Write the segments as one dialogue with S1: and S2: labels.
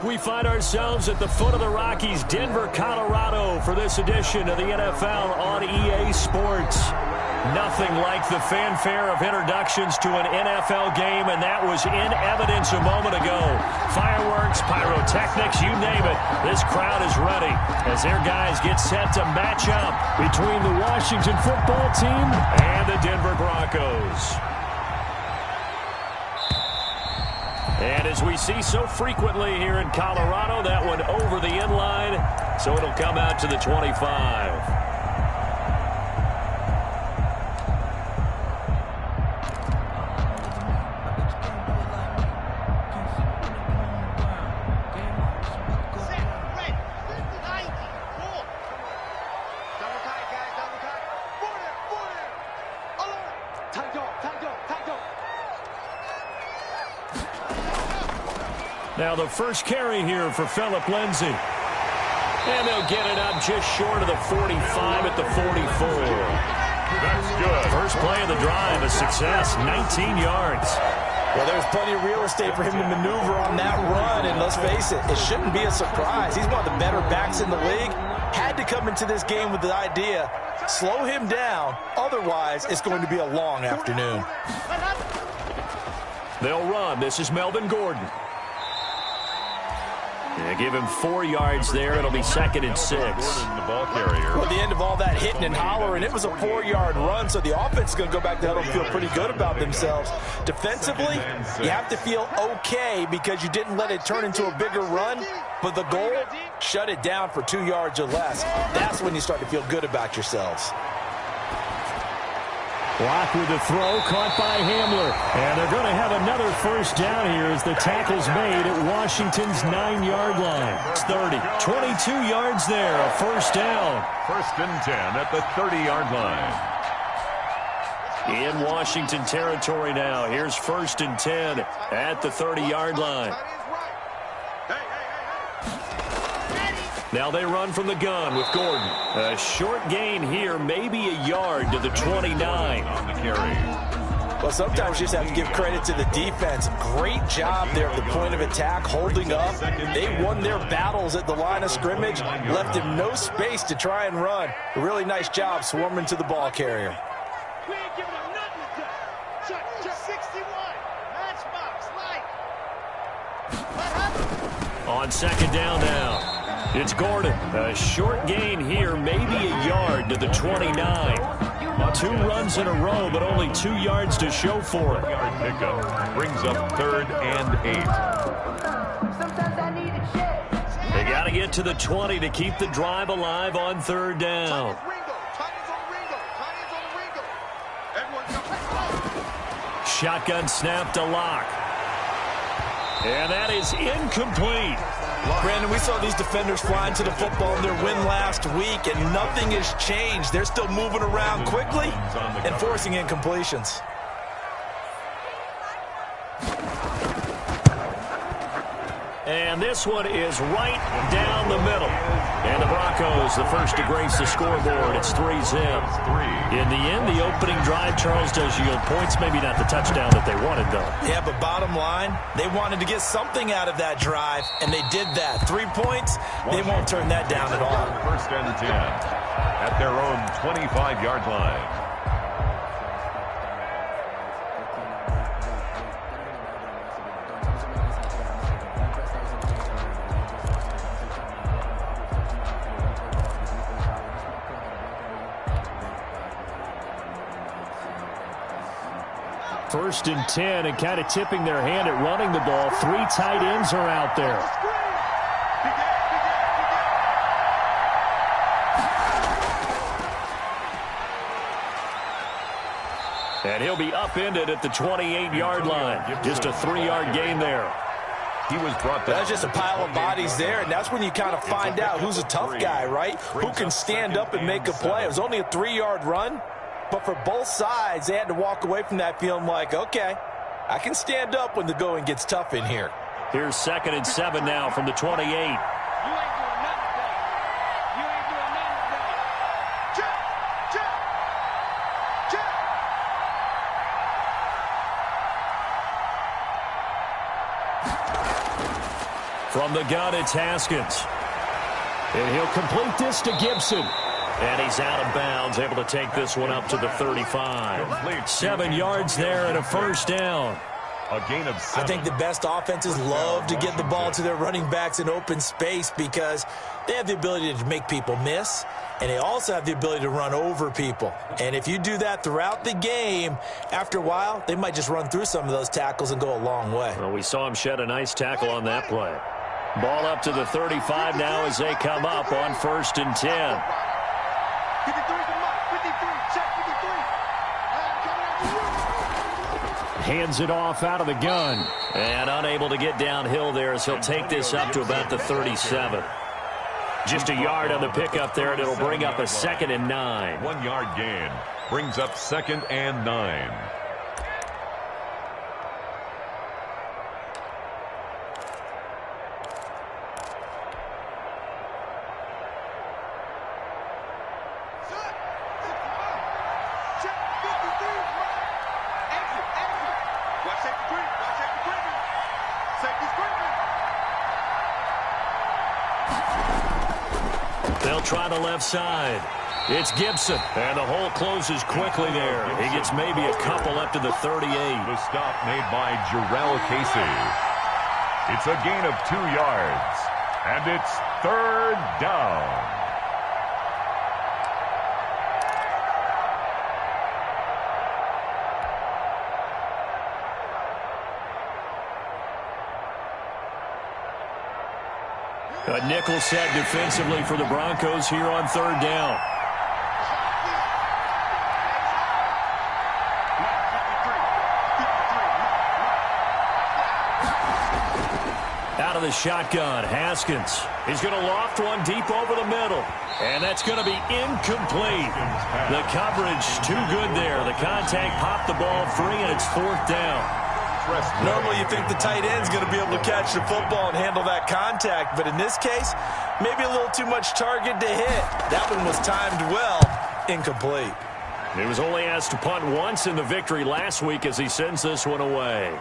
S1: We find ourselves at the foot of the Rockies, Denver, Colorado, for this edition of the NFL on EA Sports. Nothing like the fanfare of introductions to an NFL game, and that was in evidence a moment ago. Fireworks, pyrotechnics, you name it. This crowd is ready as their guys get set to match up between the Washington football team and the Denver Broncos. And as we see so frequently here in Colorado, that one over the end line, so it'll come out to the 25. Now the first carry here for Phillip Lindsay. And they'll get it up just short of the 45 at the 44.
S2: That's good.
S1: First play of the drive, a success, 19 yards.
S3: Well, there's plenty of real estate for him to maneuver on that run, and let's face it, it shouldn't be a surprise. He's one of the better backs in the league. Had to come into this game with the idea, slow him down, otherwise it's going to be a long afternoon.
S1: They'll run. This is Melvin Gordon. They give him 4 yards there. It'll be 2nd and 6.
S2: The ball carrier.
S3: Well, at the end of all that hitting and hollering, it was a 4-yard run, so the offense is going to go back to huddle and feel pretty good about themselves. Defensively, you have to feel okay because you didn't let it turn into a bigger run, but the goal, shut it down for 2 yards or less. That's when you start to feel good about yourselves.
S1: Block with the throw, caught by Hamler. And they're going to have another first down here as the tackle's made at Washington's 9-yard line. It's 30, 22 yards there, a first down.
S2: 1st and 10 at the 30-yard line.
S1: In Washington territory now. Here's 1st and 10 at the 30-yard line. Now they run from the gun with Gordon. A short gain here, maybe a yard to the 29.
S2: On the carry.
S3: Well, sometimes you just have to give credit to the defense. Great job there at the point of attack, holding up. They won their battles at the line of scrimmage, left him no space to try and run. A really nice job swarming to the ball carrier.
S4: We ain't giving him nothing to do. Check 61. Matchbox, light.
S1: On 2nd down now. It's Gordon. A short gain here, maybe a yard to the 29. 2 runs in a row, but only 2 yards to show for it.
S2: Yard pickup brings up 3rd and 8.
S1: They got to get to the 20 to keep the drive alive on 3rd down. Shotgun snap to Locke. And that is incomplete.
S3: Brandon, we saw these defenders flying to the football in their win last week, and nothing has changed. They're still moving around quickly and forcing incompletions.
S1: And this one is right down the middle. And the Broncos, the first to grace the scoreboard. It's 3-zip. In the end, the opening drive, Charles, does yield points. Maybe not the touchdown that they wanted, though.
S3: Yeah, but bottom line, they wanted to get something out of that drive, and they did that. 3 points, they won't turn that down at all.
S2: 1st and 10 at their own 25-yard line.
S1: First and 10, and kind of tipping their hand at running the ball. 3 tight ends are out there. And he'll be upended at the 28-yard line. Just a 3-yard gain there.
S2: He was brought down.
S3: That's just a pile of bodies there, and that's when you kind of find out who's a tough guy, right? Who can stand up and make a play. It was only a 3-yard run. But for both sides, they had to walk away from that feeling like, okay, I can stand up when the going gets tough in here.
S1: Here's 2nd and 7 now from the 28. From the gun, it's Haskins. And he'll complete this to Gibson. And he's out of bounds, able to take this one up to the 35. 7 yards there and a first down.
S2: A gain of 7.
S3: I think the best offenses love to get the ball to their running backs in open space because they have the ability to make people miss, and they also have the ability to run over people. And if you do that throughout the game, after a while, they might just run through some of those tackles and go a long way.
S1: Well, we saw him shed a nice tackle on that play. Ball up to the 35 now as they come up on 1st and 10.
S4: 53, check 53.
S1: Hands it off out of the gun. And unable to get downhill there as he'll take this up to about the 37. Just a yard on the pickup there, and it'll bring up a 2nd and 9.
S2: 1 yard gain brings up 2nd and 9.
S1: They'll try the left side. It's Gibson, and the hole closes quickly there. He gets maybe a couple up to the 38.
S2: The stop made by Jarrell Casey. It's a gain of 2 yards, and it's 3rd down.
S1: A nickel set defensively for the Broncos here on 3rd down. Out of the shotgun, Haskins. He's going to loft one deep over the middle. And that's going to be incomplete. The coverage too good there. The contact popped the ball free, and it's 4th down.
S3: Normally you think the tight end's going to be able to catch the football and handle that contact, but in this case, maybe a little too much target to hit. That one was timed well, incomplete.
S1: He was only asked to punt once in the victory last week as he sends this one away.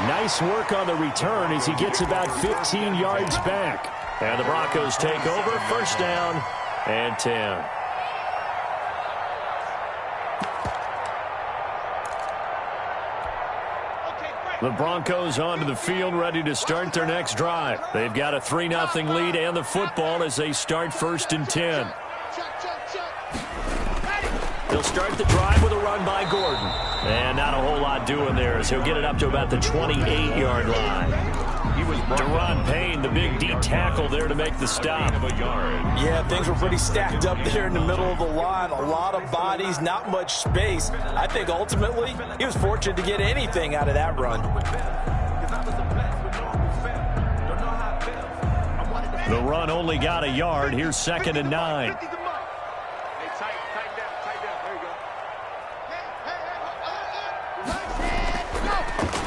S1: Nice work on the return as he gets about 15 yards back. And the Broncos take over, 1st down and 10. The Broncos onto the field, ready to start their next drive. They've got a 3-0 lead and the football as they start 1st and 10. They'll start the drive with a run by Gordon. And not a whole lot doing there as he'll get it up to about the 28-yard line. Deron Payne, the big D tackle there to make the stop.
S3: Yeah, things were pretty stacked up there in the middle of the line. A lot of bodies, not much space. I think ultimately he was fortunate to get anything out of that run.
S1: The run only got a yard. Here's 2nd and 9.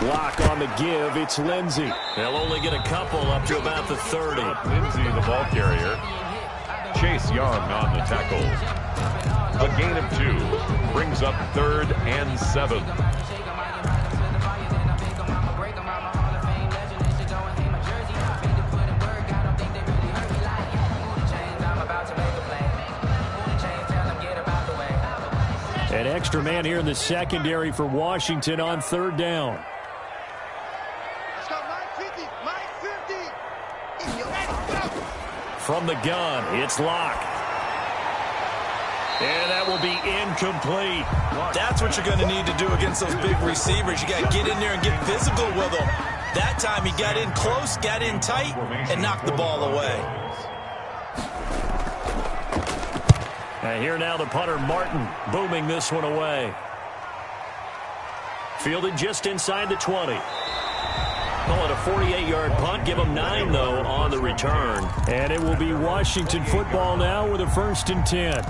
S1: Block on the give. It's Lindsey. They'll only get a couple up to about the 30.
S2: Lindsey, the ball carrier. Chase Young on the tackle. A gain of 2 brings up 3rd and 7.
S1: An extra man here in the secondary for Washington on 3rd down. From the gun, it's Locke. And that will be incomplete.
S3: That's what you're going to need to do against those big receivers. You got to get in there and get physical with them. That time he got in close, got in tight, and knocked the ball away.
S1: And here now the punter, Martin, booming this one away. Fielded just inside the 20. Call it a 48-yard punt. Give them 9, though, on the return. And it will be Washington football now with a 1st and 10.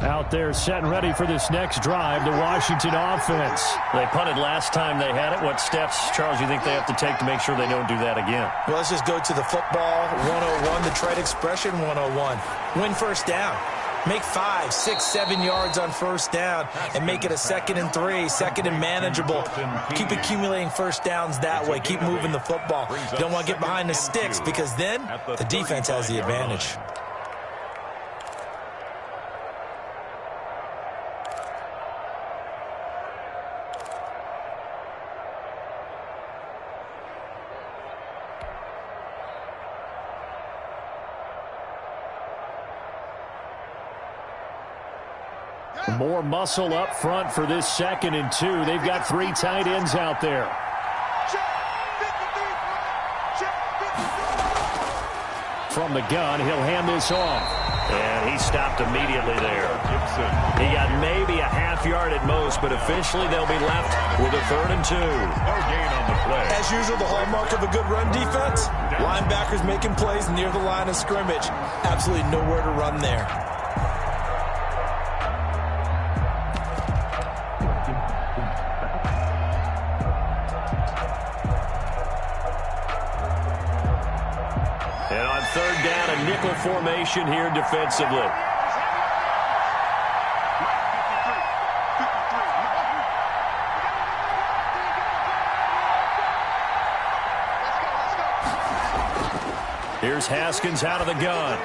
S1: Out out there setting ready for this next drive, the Washington offense. They punted last time they had it. What steps, Charles, you think they have to take to make sure they don't do that again?
S3: Well, let's just go to the football 101, the trade expression 101. Win first down. Make 5, 6, 7 yards on first down and make it a 2nd and 3, 2nd and manageable. Keep accumulating first downs that way. Keep moving the football. You don't want to get behind the sticks because then the defense has the advantage.
S1: More muscle up front for this 2nd and 2. They've got 3 tight ends out there. From the gun, he'll hand this off. And he stopped immediately there. He got maybe a half yard at most, but officially they'll be left with a 3rd and 2.
S2: No gain on the play.
S3: As usual, the hallmark of a good run defense, linebackers making plays near the line of scrimmage. Absolutely nowhere to run there.
S1: And on 3rd down, a nickel formation here defensively. Here's Haskins out of the gun.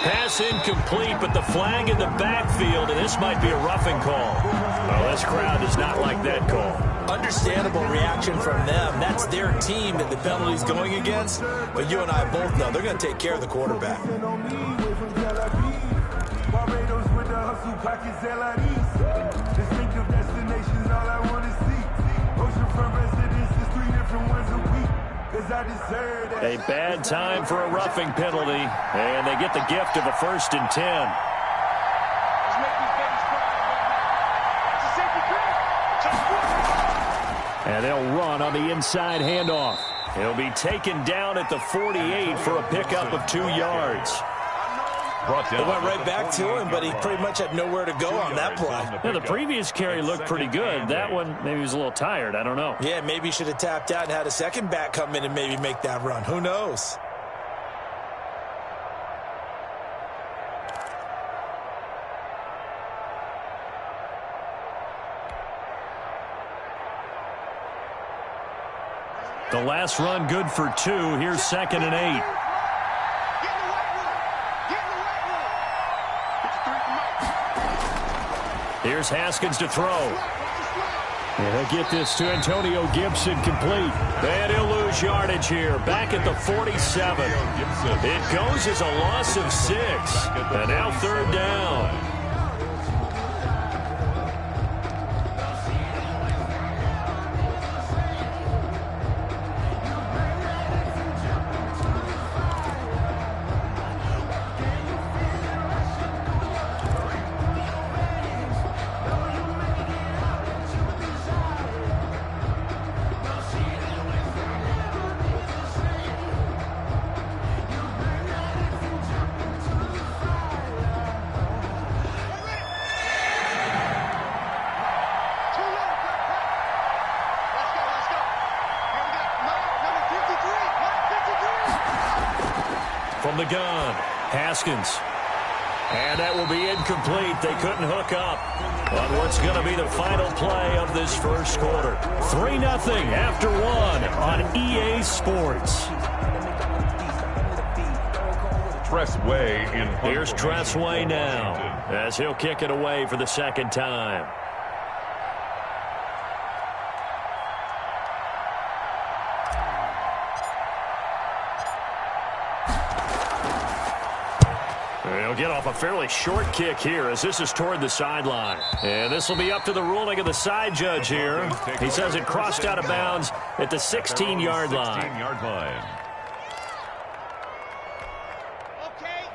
S1: Pass incomplete, but the flag in the backfield, and this might be a roughing call. Well, this crowd does not like that call.
S3: Understandable reaction from them. That's their team that the penalty's going against. But you and I both know they're going to take care of the quarterback.
S1: A bad time for a roughing penalty, and they get the gift of a 1st and 10. And they'll run on the inside handoff. He'll be taken down at the 48 for a pickup of 2 yards.
S3: It went right back to him, but he pretty much had nowhere to go on that play.
S1: Yeah, the previous carry looked pretty good. That one, maybe he was a little tired. I don't know.
S3: Yeah, maybe he should have tapped out and had a second back come in and maybe make that run. Who knows?
S1: The last run good for 2. Here's 2nd and 8. Here's Haskins to throw. And he'll get this to Antonio Gibson complete. And he'll lose yardage here. Back at the 47. It goes as a loss of 6. And now 3rd down. From the gun, Haskins. And that will be incomplete. They couldn't hook up on what's going to be the final play of this first quarter. 3-0 after 1 on EA Sports.
S2: Tressway in.
S1: Here's Tressway now as he'll kick it away for the 2nd time. He'll get off a fairly short kick here as this is toward the sideline. And this will be up to the ruling of the side judge here. He says it crossed out of bounds at the 16-yard line.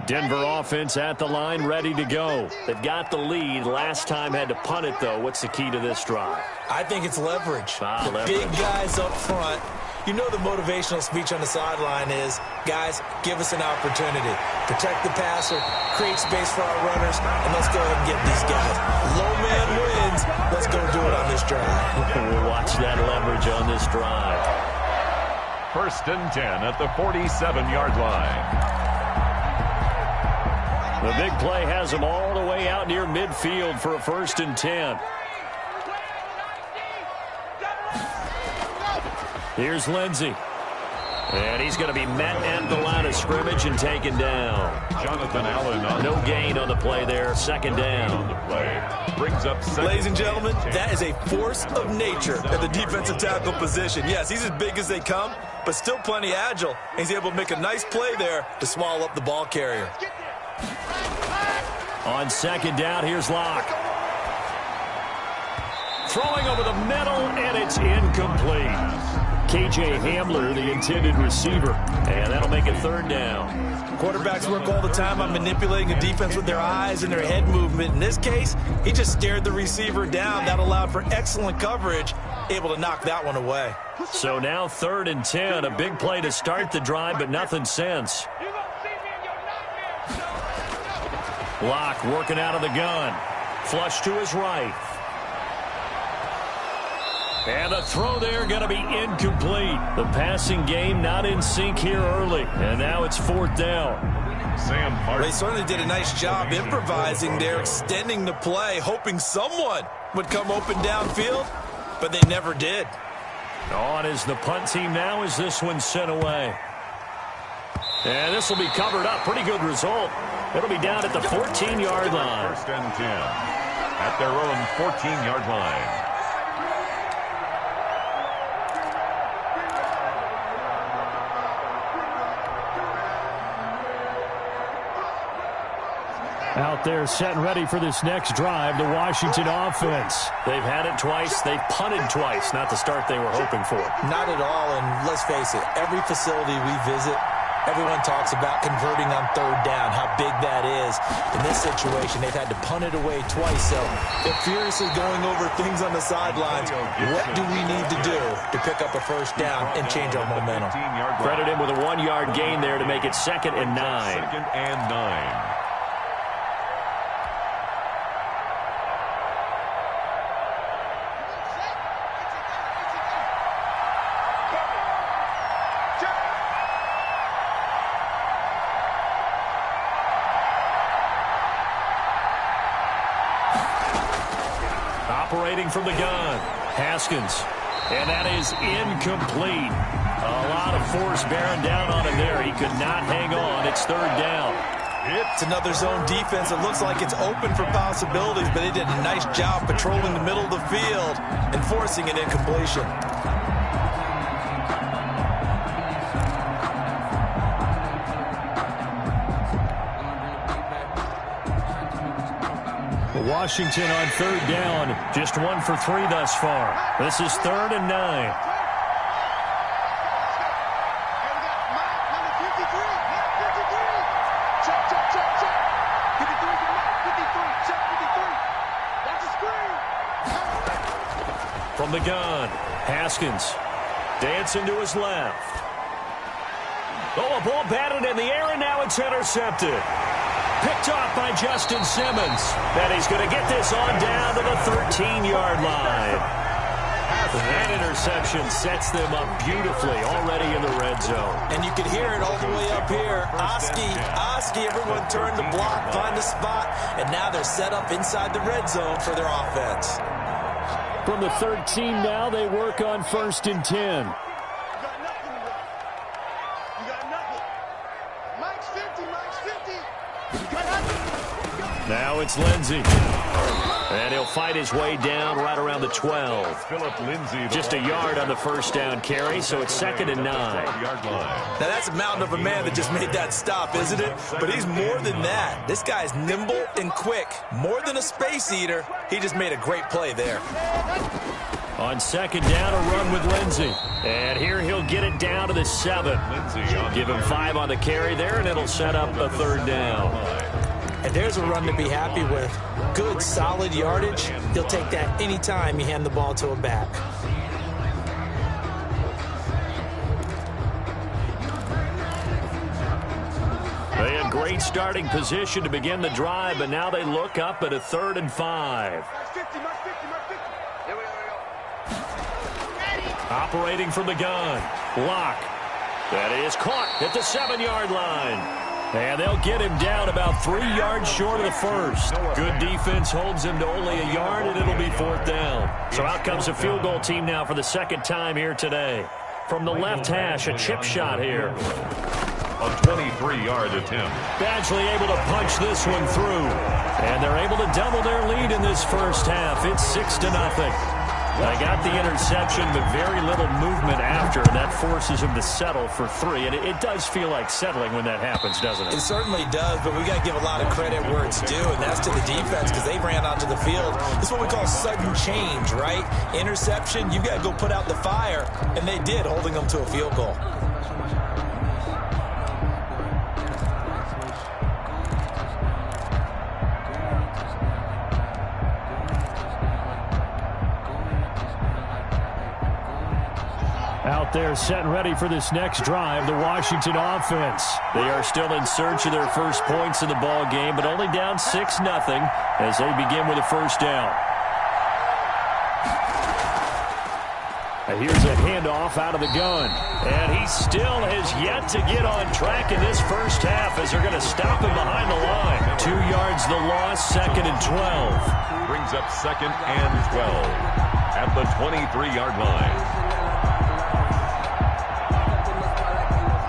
S1: Denver offense at the line, ready to go. They've got the lead. Last time had to punt it, though. What's the key to this drive?
S3: I think it's leverage.
S1: Leverage.
S3: Big guys up front. You know the motivational speech on the sideline is, guys, give us an opportunity. protect the passer, create space for our runners, and let's go ahead and get these guys. Low man wins. Let's go do it on this drive.
S1: We'll watch that leverage on this drive.
S2: 1st and 10 at the 47-yard line.
S1: The big play has them all the way out near midfield for a 1st and 10. Here's Lindsey. And he's going to be met at the line of scrimmage and taken down.
S2: Jonathan Allen on
S1: no gain on the play there. 2nd down.
S2: the play. Brings up
S3: Ladies and gentlemen, that is a force of nature at the defensive tackle position. Yes, he's as big as they come, but still plenty agile. He's able to make a nice play there to swallow up the ball carrier.
S1: On 2nd down, here's Locke. Throwing over the middle, and it's incomplete. K.J. Hamler, the intended receiver, and that'll make it 3rd down.
S3: Quarterbacks work all the time on manipulating a defense with their eyes and their head movement. In this case, he just stared the receiver down. That allowed for excellent coverage, able to knock that one away.
S1: So now 3rd and 10, a big play to start the drive, but nothing since. Locke working out of the gun. Flush to his right. And the throw there going to be incomplete. The passing game not in sync here early. And now it's 4th down.
S2: Sam Hart.
S3: They certainly did a nice job improvising there, extending the play, hoping someone would come open downfield, but they never did.
S1: On is the punt team now as this one's sent away. And this will be covered up. Pretty good result. It'll be down at the 14-yard line.
S2: 1st and 10 at their own 14-yard line.
S1: Out there set and ready for this next drive, the Washington offense. They've had it twice. They've punted twice. Not the start they were hoping for.
S3: Not at all, and let's face it, every facility we visit, everyone talks about converting on 3rd down, how big that is. In this situation, they've had to punt it away twice, so they're furiously going over things on the sidelines. What do we need to do to pick up a 1st down and change our momentum?
S1: Credit him with a 1-yard gain there to make it 2nd and 9.
S2: 2nd and 9.
S1: Operating from the gun, Haskins. And that is incomplete. A lot of force bearing down on him there. He could not hang on. It's 3rd down.
S3: It's another zone defense. It looks like it's open for possibilities, but they did a nice job patrolling the middle of the field and forcing an incompletion.
S1: Washington on 3rd down. Just 1 for 3 thus far. This is 3rd and 9. From the gun, Haskins dancing to his left. Oh, a ball batted in the air, and now it's intercepted. Picked off by Justin Simmons. And he's going to get this on down to the 13-yard line. That interception sets them up beautifully already in the red zone.
S3: And you can hear it all the way up here. Oski, everyone turned the block, find a spot, and now they're set up inside the red zone for their offense.
S1: From the 13 now, they work on 1st and 10. Now it's Lindsey. And he'll fight his way down right around the 12.
S2: Philip Lindsey.
S1: Just a yard on the 1st down carry, so it's 2nd and 9.
S3: Now that's a mountain of a man that just made that stop, isn't it? But he's more than that. This guy's nimble and quick. More than a space eater. He just made a great play there.
S1: On 2nd down, a run with Lindsey. And here he'll get it down to the 7. Give him 5 on the carry there, and it'll set up a 3rd down.
S3: And there's a run to be happy with. Good, solid yardage. He'll take that anytime you hand the ball to a back.
S1: They had great great starting position to begin the drive, but now they look up at a 3rd and 5. Operating from the gun. Lock. That is caught at the 7-yard line. And they'll get him down about 3 yards short of the first. Good defense holds him to only a yard, and it'll be 4th down. So out comes a field goal team now for the 2nd time here today. From the left hash, a chip shot here.
S2: A 23-yard attempt.
S1: Badgley able to punch this one through. And they're able to double their lead in this first half. It's 6-0. They got the interception, but very little movement after, and that forces him to settle for 3. And it does feel like settling when that happens, doesn't it?
S3: It certainly does, but we got to give a lot of credit where it's due, and that's to the defense because they ran onto the field. This is what we call sudden change, right? Interception, you got to go put out the fire, and they did, holding them to a field goal.
S1: Out there set and ready for this next drive, the Washington offense. They are still in search of their first points in the ball game, but only down 6-0 as they begin with a first down. And here's a handoff out of the gun. And he still has yet to get on track in this first half as they're going to stop him behind the line. 2 yards the loss, 2nd and 12.
S2: Brings up 2nd and 12 at the 23-yard line.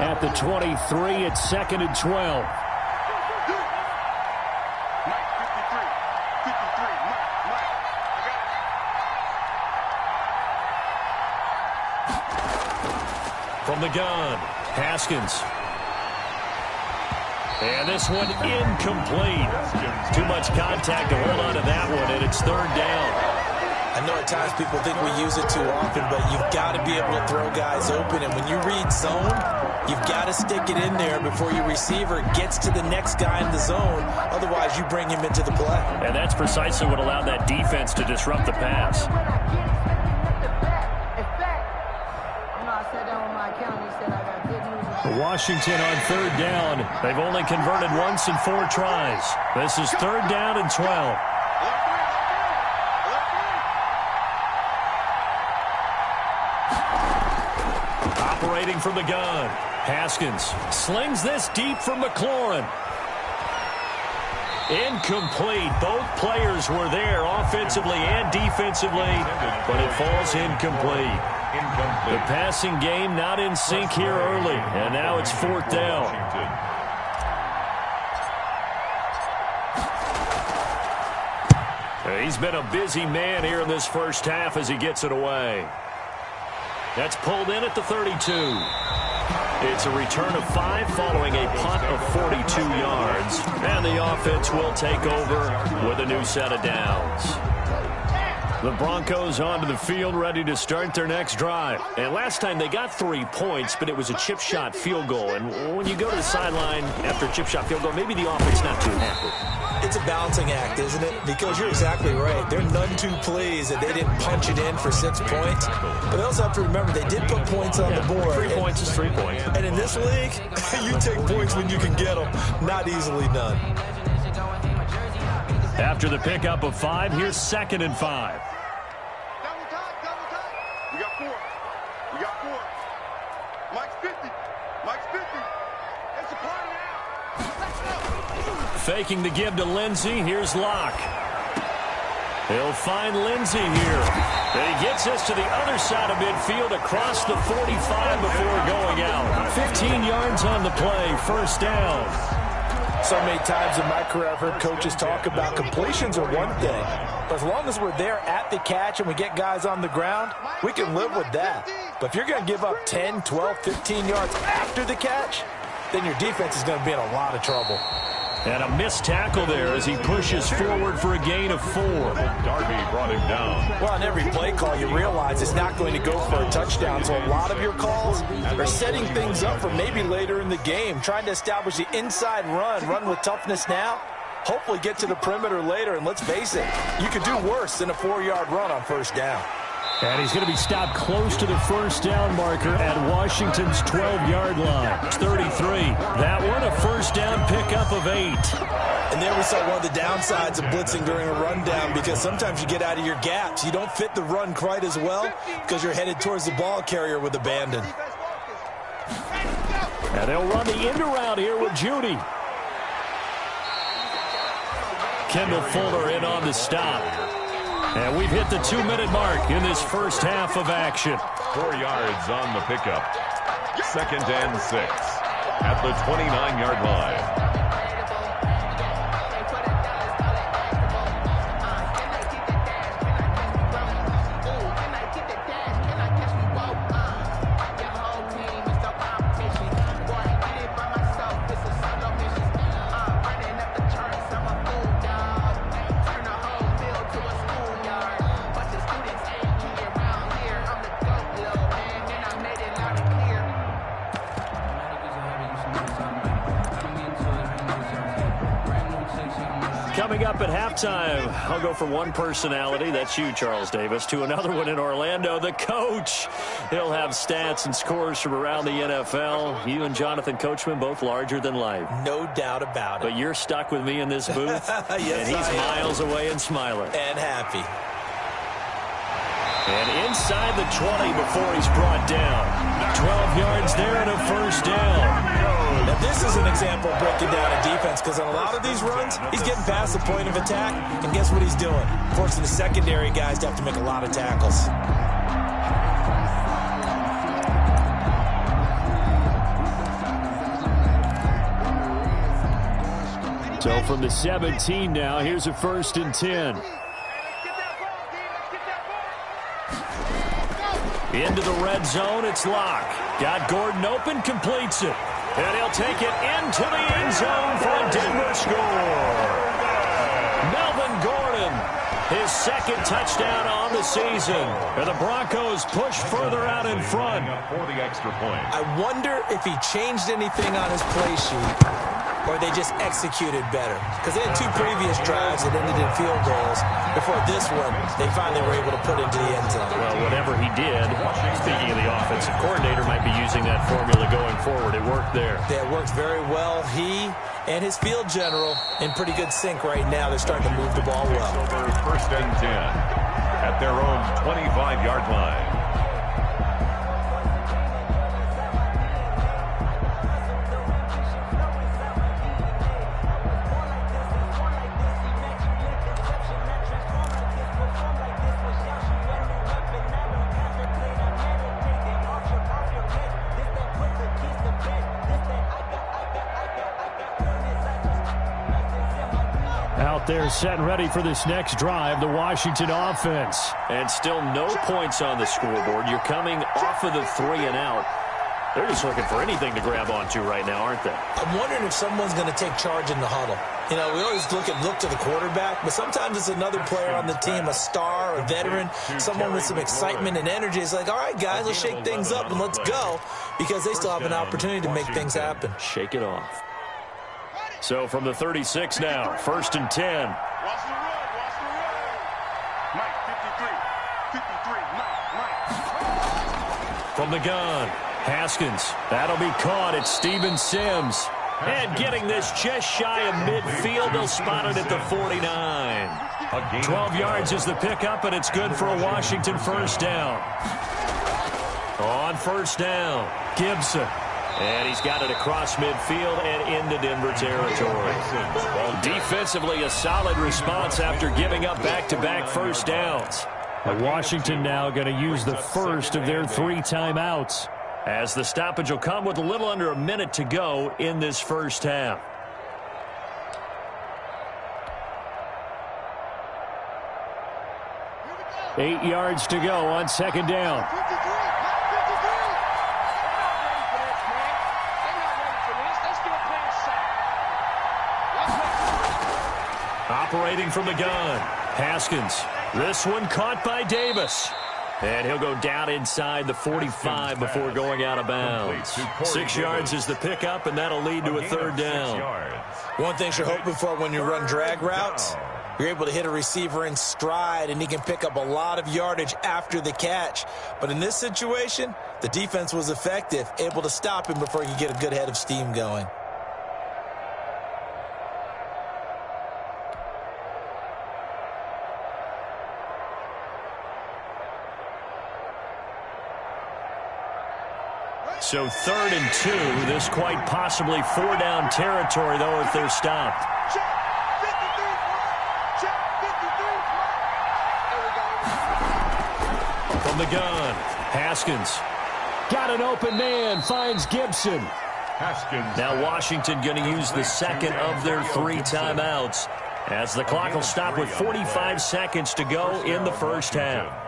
S1: At the 23, it's 2nd and 12. From the gun, Haskins. And this one incomplete. Too much contact to hold on to that one, and it's 3rd down.
S3: I know at times people think we use it too often, but you've got to be able to throw guys open. And when you read zone, you've got to stick it in there before your receiver gets to the next guy in the zone. Otherwise, you bring him into the play.
S1: And that's precisely what allowed that defense to disrupt the pass. Washington on 3rd down. They've only converted once in 4 tries. This is 3rd down and 12. Operating from the gun. Haskins slings this deep from McLaurin. Incomplete. Both players were there offensively and defensively, but it falls incomplete. The passing game not in sync here early, and now it's 4th down. He's been a busy man here in this first half as he gets it away. That's pulled in at the 32. It's a return of 5 following a punt of 42 yards. And the offense will take over with a new set of downs. The Broncos onto the field ready to start their next drive. And last time they got 3 points, but it was a chip shot field goal. And when you go to the sideline after a chip shot field goal, maybe the offense not too happy.
S3: It's a balancing act, isn't it? Because you're exactly right. They're none too pleased that they didn't punch it in for 6 points. But they also have to remember they did put points on the board.
S1: 3 points is 3 points.
S3: And in this league, you take points when you can get them. Not easily done.
S1: After the pickup of 5, here's 2nd and 5.
S4: Double time. We got 4. Mike's 50. It's a party now. Let's go.
S1: Faking the give to Lindsey. Here's Locke. He'll find Lindsey here. And he gets us to the other side of midfield across the 45 before going out. 15 yards on the play. First down.
S3: So many times in my career I've heard coaches talk about completions are one thing. But as long as we're there at the catch and we get guys on the ground, we can live with that. But if you're going to give up 10, 12, 15 yards after the catch, then your defense is going to be in a lot of trouble.
S1: And a missed tackle there as he pushes forward for a gain of 4.
S2: Darby brought him down.
S3: Well, on every play call, you realize it's not going to go for a touchdown. So a lot of your calls are setting things up for maybe later in the game, trying to establish the inside run with toughness now, hopefully get to the perimeter later. And let's face it, you could do worse than a 4-yard run on first down.
S1: And he's going to be stopped close to the first down marker at Washington's 12-yard line. It's 33. That one, a first down pickup of 8.
S3: And there we saw one of the downsides of blitzing during a rundown, because sometimes you get out of your gaps. You don't fit the run quite as well because you're headed towards the ball carrier with abandon.
S1: And they'll run the end around here with Judy. Kendall Fuller in on the stop. And we've hit the 2-minute mark in this first half of action.
S2: 4 yards on the pickup. 2nd and 6 at the 29-yard line.
S1: Coming up at halftime, I'll go from one personality, that's you, Charles Davis, to another one in Orlando, the coach. He'll have stats and scores from around the NFL. You and Jonathan Coachman, both larger than life.
S3: No doubt about it.
S1: But you're stuck with me in this booth,
S3: yes,
S1: and he's miles away and smiling.
S3: And happy.
S1: And inside the 20 before he's brought down. 12 yards there and a first down.
S3: Now, this is an example of breaking down a defense, because on a lot of these runs, he's getting past the point of attack, and guess what he's doing? Forcing the secondary guys to have to make a lot of tackles.
S1: So from the 17 now, here's a 1st and 10. Into the red zone, it's Locke. Got Gordon open, completes it. And he'll take it into the end zone for a Denver score. Melvin Gordon, his 2nd touchdown on the season. And the Broncos push further out in front.
S2: For the extra point.
S3: I wonder if he changed anything on his play sheet, or they just executed better. Because they had 2 previous drives that ended in field goals. Before this one, they finally were able to put into the end zone.
S1: Well, whatever he did, speaking of the offensive coordinator, might be using that formula going forward. It worked there.
S3: Yeah, it worked very well. He and his field general in pretty good sync right now. They're starting to move the ball well.
S2: Over 1st and 10 at their own 25-yard line.
S1: Out there set and ready for this next drive, the Washington offense. And still no points on the scoreboard. You're coming off of the 3 and out. They're just looking for anything to grab onto right now, aren't they?
S3: I'm wondering if someone's going to take charge in the huddle. You know, we always look to the quarterback, but sometimes it's another player on the team, a star, a veteran, someone with some excitement and energy. It's like, all right, guys, let's shake things up and let's go, because they still have an opportunity to make things happen.
S1: Shake it off. So from the 36 now, 1st and 10.
S4: Watch the run. Mike, 53, Mike.
S1: From the gun, Haskins. That'll be caught. It's Steven Sims. And getting this just shy of midfield. They'll spot it at the 49. 12 yards is the pickup, and it's good for a Washington first down. On first down, Gibson. And he's got it across midfield and into Denver territory. Defensively, a solid response after giving up back-to-back first downs. And Washington now going to use the first of their 3 timeouts, as the stoppage will come with a little under a minute to go in this first half. Eight yards to go on 2nd down. Operating from the gun, Haskins. This one caught by Davis. And he'll go down inside the 45 before going out of bounds. 6 yards is the pickup, and that'll lead to a 3rd down.
S3: One thing you're hoping for when you run drag routes, You're able to hit a receiver in stride, and he can pick up a lot of yardage after the catch. But in this situation, the defense was effective, able to stop him before he could get a good head of steam going.
S1: So 3rd and 2. This quite possibly 4-down territory, though, if they're stopped. From the gun, Haskins. Got an open man, finds Gibson.
S2: Haskins.
S1: Now Washington going to use the second of their 3 timeouts, as the clock will stop with 45 seconds to go in the first half.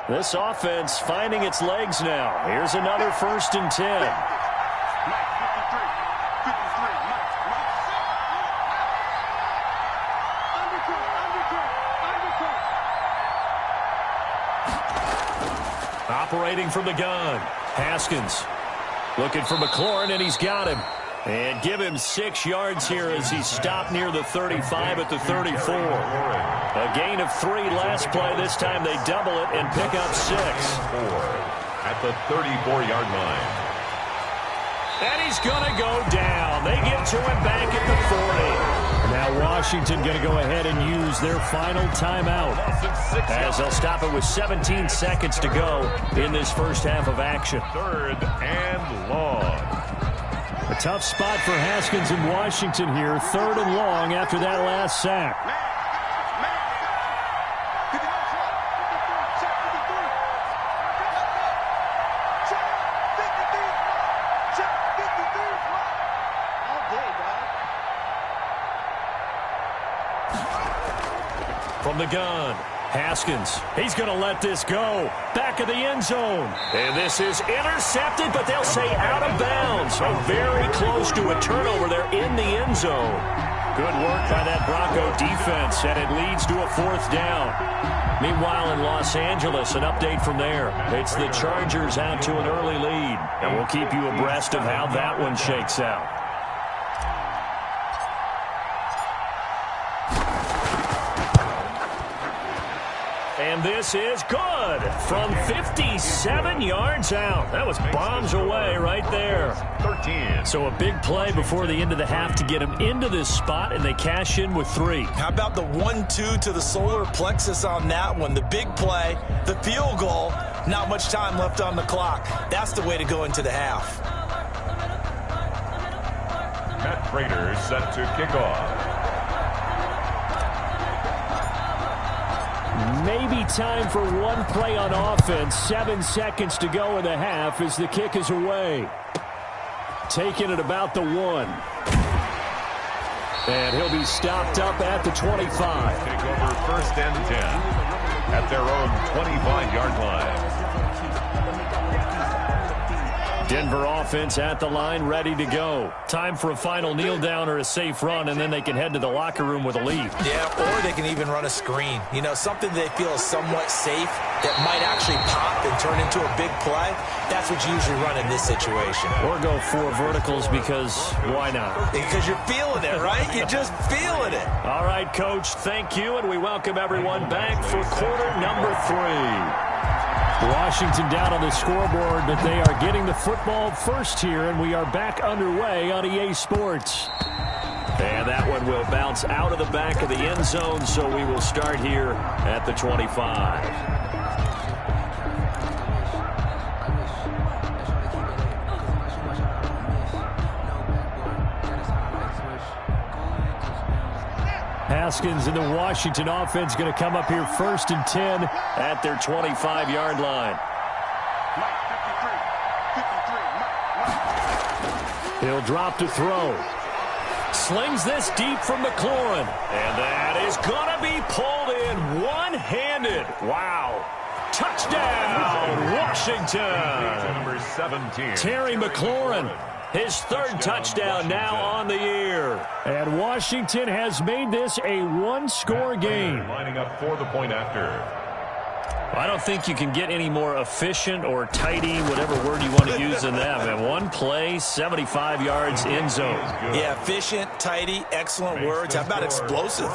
S1: This offense finding its legs now. Here's another 1st and 10. Operating from the gun, Haskins looking for McLaurin, and he's got him. And give him 6 yards here as he's stopped near the 35 at the 34. A gain of 3 last play. This time they double it and pick up 6.
S2: At the 34-yard line.
S1: And he's going to go down. They get to him back at the 40. Now Washington going to go ahead and use their final timeout, as they'll stop it with 17 seconds to go in this first half of action.
S2: 3rd and long.
S1: A tough spot for Haskins in Washington here. 3rd and long after that last sack. From the gun, Haskins. He's going to let this go. Back of the end zone. And this is intercepted, but they'll say out of bounds. So very close to a turnover there in the end zone. Good work by that Bronco defense, and it leads to a 4th down. Meanwhile, in Los Angeles, an update from there. It's the Chargers out to an early lead. And we'll keep you abreast of how that one shakes out. And this is good from 57 yards out. That was bombs away right there.
S2: 13.
S1: So a big play before the end of the half to get them into this spot, and they cash in with 3.
S3: How about the 1-2 to the solar plexus on that one? The big play, the field goal, not much time left on the clock. That's the way to go into the half.
S2: Matt Prater set to kick off.
S1: Maybe time for one play on offense. 7 seconds to go in the half as the kick is away. Taking it about the 1. And he'll be stopped up at the 25.
S2: Take over 1st and 10 at their own 25-yard line.
S1: Denver offense at the line, ready to go. Time for a final kneel down or a safe run, and then they can head to the locker room with a lead.
S3: Yeah, or they can even run a screen. You know, something they feel is somewhat safe that might actually pop and turn into a big play. That's what you usually run in this situation.
S1: Or go 4 verticals, because why not?
S3: Because you're feeling it, right? You're just feeling it.
S1: All right, Coach, thank you, and we welcome everyone back for quarter number 3. Washington down on the scoreboard, but they are getting the football first here, and we are back underway on EA Sports. And that one will bounce out of the back of the end zone, so we will start here at the 25. Haskins and the Washington offense going to come up here 1st and 10 at their 25-yard line. He'll drop to throw. Slings this deep from McLaurin. And that is going to be pulled in one-handed. Wow. touchdown, Washington.
S2: Number 17.
S1: Terry McLaurin, his third touchdown now on the year. And Washington has made this a one-score game.
S2: Lining up for the point after.
S1: I don't think you can get any more efficient or tidy, whatever word you want to use in that. And one play, 75 yards in zone.
S3: Yeah, efficient, tidy, excellent words. How about explosive?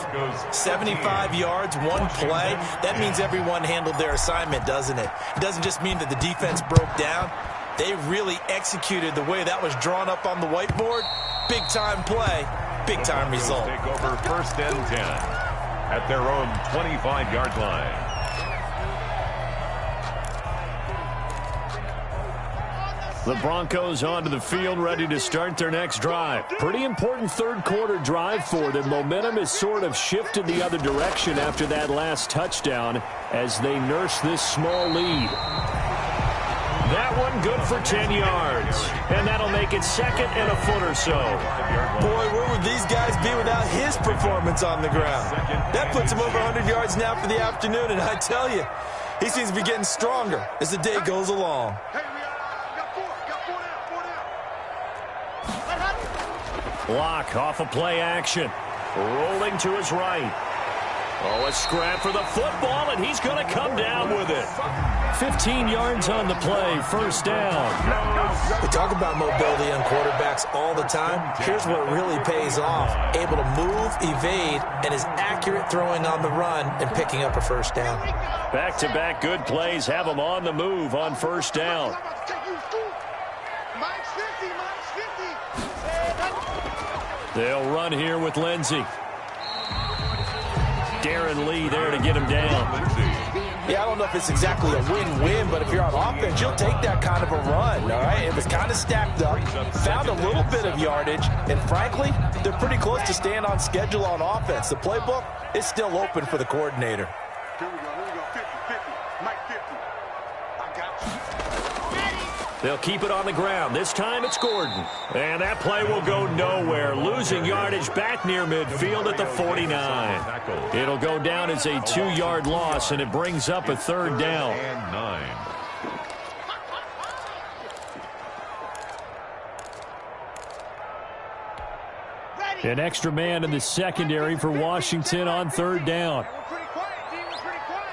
S3: 75 yards, one play. That means everyone handled their assignment, doesn't it? It doesn't just mean that the defense broke down. They really executed the way that was drawn up on the whiteboard. Big-time play, big-time result.
S2: Take over 1st and 10 at their own 25-yard line.
S1: The Broncos onto the field, ready to start their next drive. Pretty important third-quarter drive for them. Momentum has sort of shifted the other direction after that last touchdown as they nurse this small lead. That one good for 10 yards, and that'll make it second and a foot or so.
S3: Boy, where would these guys be without his performance on the ground? That puts him over 100 yards now for the afternoon, and I tell you, he seems to be getting stronger as the day goes along.
S1: Block off of play action. Rolling to his right. Oh, a scrap for the football, and he's going to come down with it. 15 yards on the play, first down.
S3: We talk about mobility on quarterbacks all the time. Here's where it really pays off. Able to move, evade, and is accurate throwing on the run and picking up a first down.
S1: Back-to-back good plays have him on the move on first down. They'll run here with Lindsey. Darren Lee there to get him down.
S3: Yeah, I don't know if it's exactly a win-win, but if you're on offense, you'll take that kind of a run, all right? It was kind of stacked up, found a little bit of yardage, and frankly, they're pretty close to staying on schedule on offense. The playbook is still open for the coordinator.
S4: Here we go, 50, Mike 50. I got you.
S1: They'll keep it on the ground. This time it's Gordon. And that play will go nowhere. Losing yardage back near midfield at the 49. It'll go down as a 2-yard loss, and it brings up a third down.
S2: And 9.
S1: An extra man in the secondary for Washington on third down.
S4: We're pretty quiet, D. We're pretty quiet.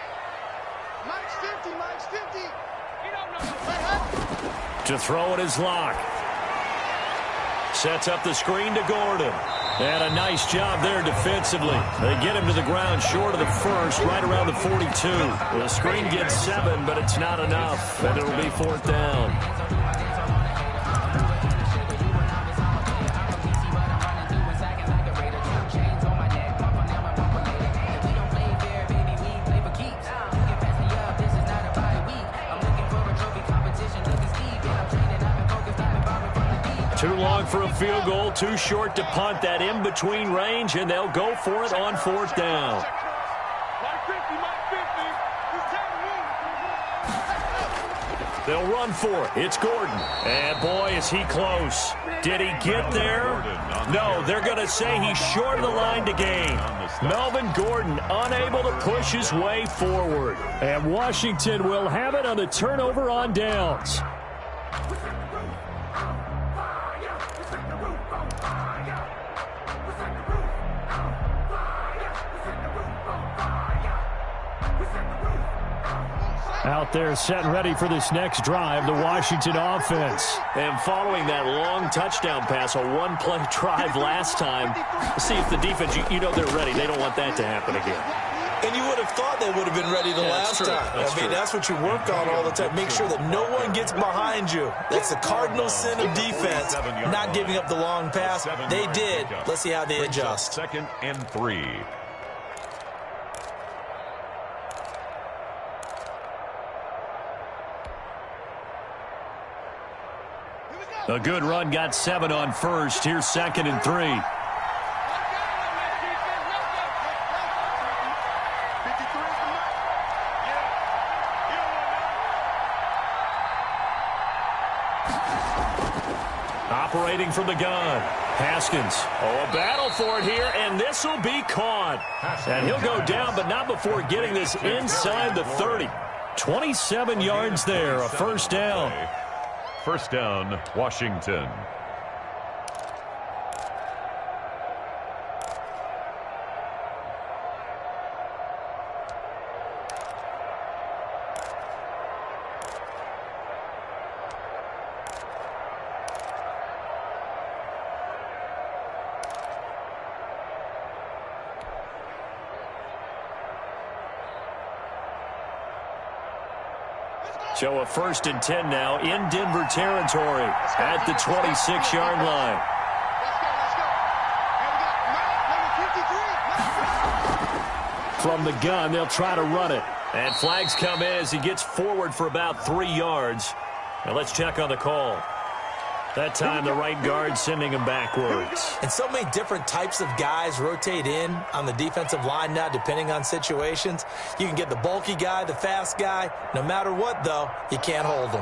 S4: Mike's 50. You don't know.
S1: To throw it is Locke. Sets up the screen to Gordon. And a nice job there defensively. They get him to the ground short of the first, right around the 42. The screen gets 7, but it's not enough, and it'll be fourth down. Too long for a field goal, too short to punt. That in-between range, and they'll go for it on fourth down. They'll run for it. It's Gordon. And boy, is he close. Did he get there? No, they're going to say he's short of the line to gain. Melvin Gordon unable to push his way forward. And Washington will have it on the turnover on downs. Out there set and ready for this next drive, the Washington offense. And following that long touchdown pass, a one-play drive last time, see if the defense, you know they're ready. They don't want that to happen again.
S3: And you would have thought they would have been ready the last time. I mean, that's what you work on all the time. Make sure that no one gets behind you. That's the cardinal sin of defense, not giving up the long pass. They did. Let's see how they adjust.
S2: 2nd and 3.
S1: A good run got 7 on first. Here's 2nd and 3. Operating from the gun. Haskins. Oh, a battle for it here, and this will be caught. And he'll go down, but not before getting this inside the 30. 27 yards there, a first down.
S2: First down, Washington.
S1: So a 1st and 10 now in Denver territory at the 26-yard line. From the gun, they'll try to run it. And flags come in as he gets forward for about 3 yards. Now let's check on the call. That time, the right guard sending him backwards.
S3: And so many different types of guys rotate in on the defensive line now, depending on situations. You can get the bulky guy, the fast guy. No matter what, though, you can't hold him.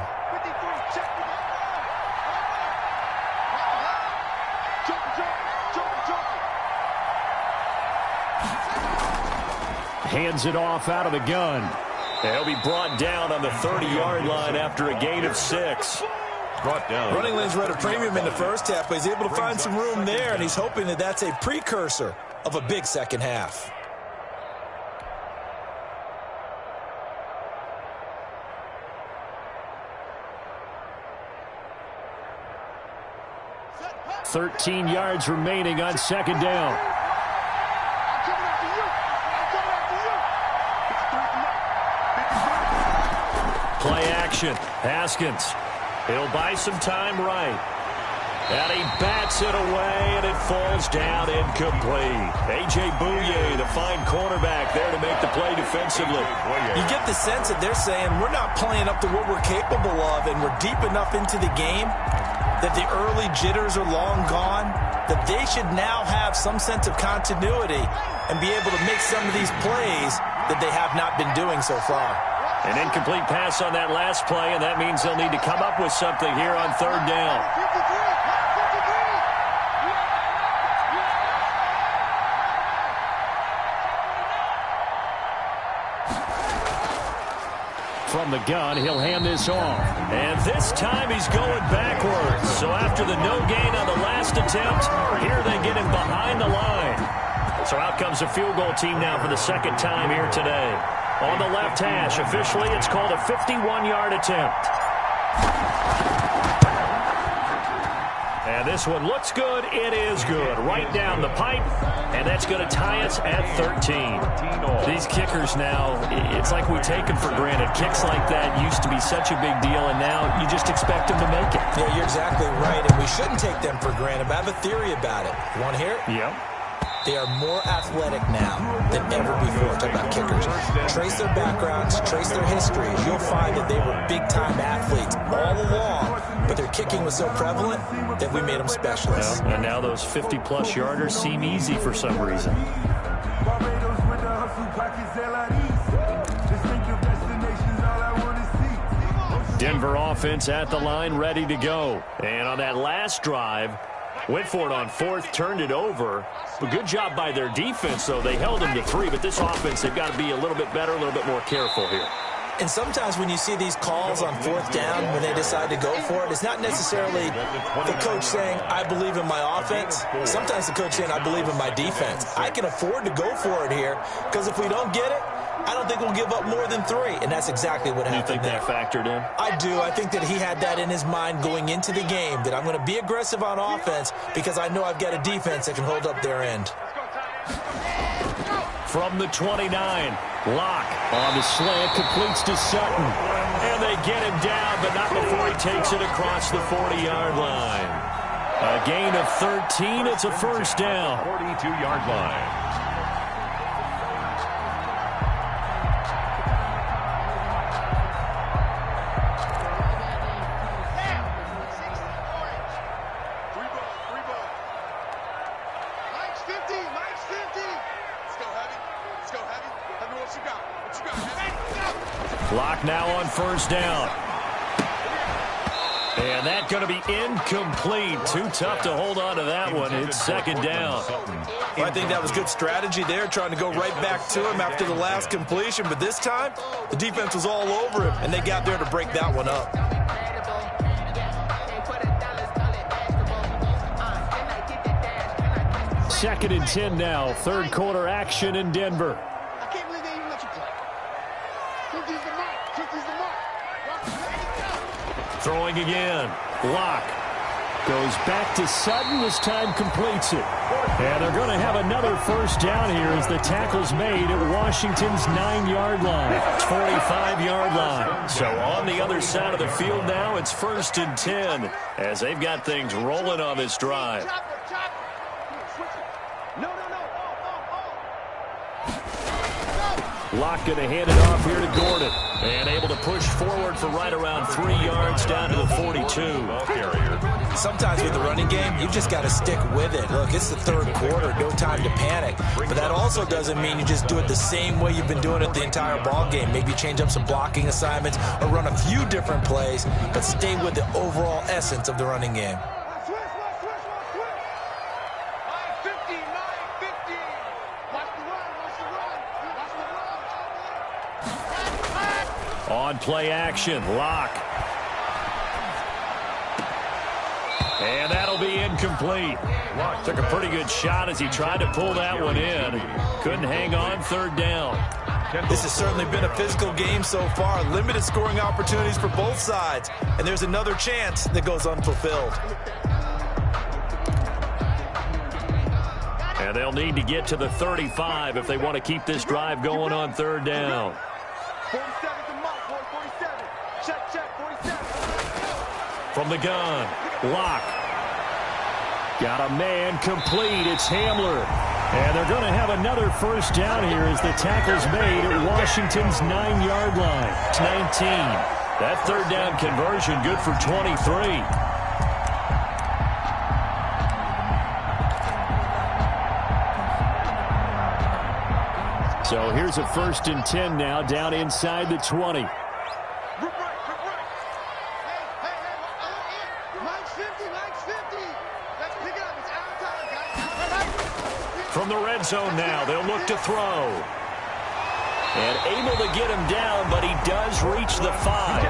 S1: Hands it off out of the gun. And he'll be brought down on the 30-yard line after a gain of 6.
S2: Brought down.
S3: Running lanes were at a premium in the first half, but he's able to find some room there, and he's hoping that that's a precursor of a big second half.
S1: $13 yards remaining on second down. Play action. Haskins. He'll buy some time right. And he bats it away, and it falls down incomplete. A.J. Bouye, the fine cornerback, there to make the play defensively.
S3: You get the sense that they're saying we're not playing up to what we're capable of, and we're deep enough into the game that the early jitters are long gone, that they should now have some sense of continuity and be able to make some of these plays that they have not been doing so far.
S1: An incomplete pass on that last play, and that means they'll need to come up with something here on third down. From the gun, he'll hand this off. And this time he's going backwards. So after the no gain on the last attempt, here they get him behind the line. So out comes a field goal team now for the second time here today. On the left hash, officially, it's called a 51-yard attempt. And this one looks good. It is good. Right down the pipe. And that's going to tie us at 13. These kickers now, it's like we take them for granted. Kicks like that used to be such a big deal, and now you just expect them to make it.
S3: Yeah, you're exactly right, and we shouldn't take them for granted. But I have a theory about it. You want to hear it?
S1: Yep.
S3: They are more athletic now than ever before. Talk about kickers. Trace their backgrounds, trace their histories. You'll find that they were big-time athletes all along, but their kicking was so prevalent that we made them specialists.
S1: And now those 50-plus yarders seem easy for some reason. Denver offense at the line, ready to go. And on that last drive, went for it on fourth, turned it over. A good job by their defense, though. They held them to 3, but this offense, they've got to be a little bit better, a little bit more careful here.
S3: And sometimes when you see these calls on fourth down, when they decide to go for it, it's not necessarily the coach saying, I believe in my offense. Sometimes the coach saying, I believe in my defense. I can afford to go for it here, because if we don't get it, I don't think we'll give up more than 3, and that's exactly what happened.
S1: You think that factored in?
S3: I do. I think that he had that in his mind going into the game, that I'm going to be aggressive on offense because I know I've got a defense that can hold up their end.
S1: From the 29, Locke on the slant, completes to Sutton. And they get him down, but not before he takes it across the 40-yard line. A gain of 13, it's a first down.
S2: 42-yard line.
S1: Clock now on first down. And that's going to be incomplete. Too tough to hold on to that one. It's second down.
S3: Well, I think that was good strategy there, trying to go right back to him after the last completion. But this time, the defense was all over him, and they got there to break that one up.
S1: Second and 10 now. Third quarter action in Denver.
S4: I can't believe they even let you play. 50's the mark. 50's the mark.
S1: Throwing again. Lock. Goes back to Sutton. This time completes it. And they're going to have another first down here as the tackle's made at Washington's 9-yard line. 45-yard line. So on the other side of the field now, it's first and 10 as they've got things rolling on this drive. Lock going to hand it off here to Gordon. And able to push forward for right around 3 yards down to the 42.
S3: Sometimes with the running game, you just got to stick with it. Look, it's the third quarter, no time to panic. But that also doesn't mean you just do it the same way you've been doing it the entire ball game. Maybe change up some blocking assignments or run a few different plays, but stay with the overall essence of the running game.
S1: On play action, Lock. And that'll be incomplete. Took a pretty good shot as he tried to pull that one in. Couldn't hang on, third down.
S3: This has certainly been a physical game so far. Limited scoring opportunities for both sides. And there's another chance that goes unfulfilled.
S1: And they'll need to get to the 35 if they want to keep this drive going on third down.
S4: 47's the mark, boy. 47. Check, 47.
S1: From the gun, Lock. Got a man complete. It's Hamler. And they're going to have another first down here as the tackle's made at Washington's 9-yard line. It's 19. That third down conversion good for 23. So here's a first and 10 now down inside the 20. From the red zone now, they'll look to throw. And able to get him down, but he does reach the 5.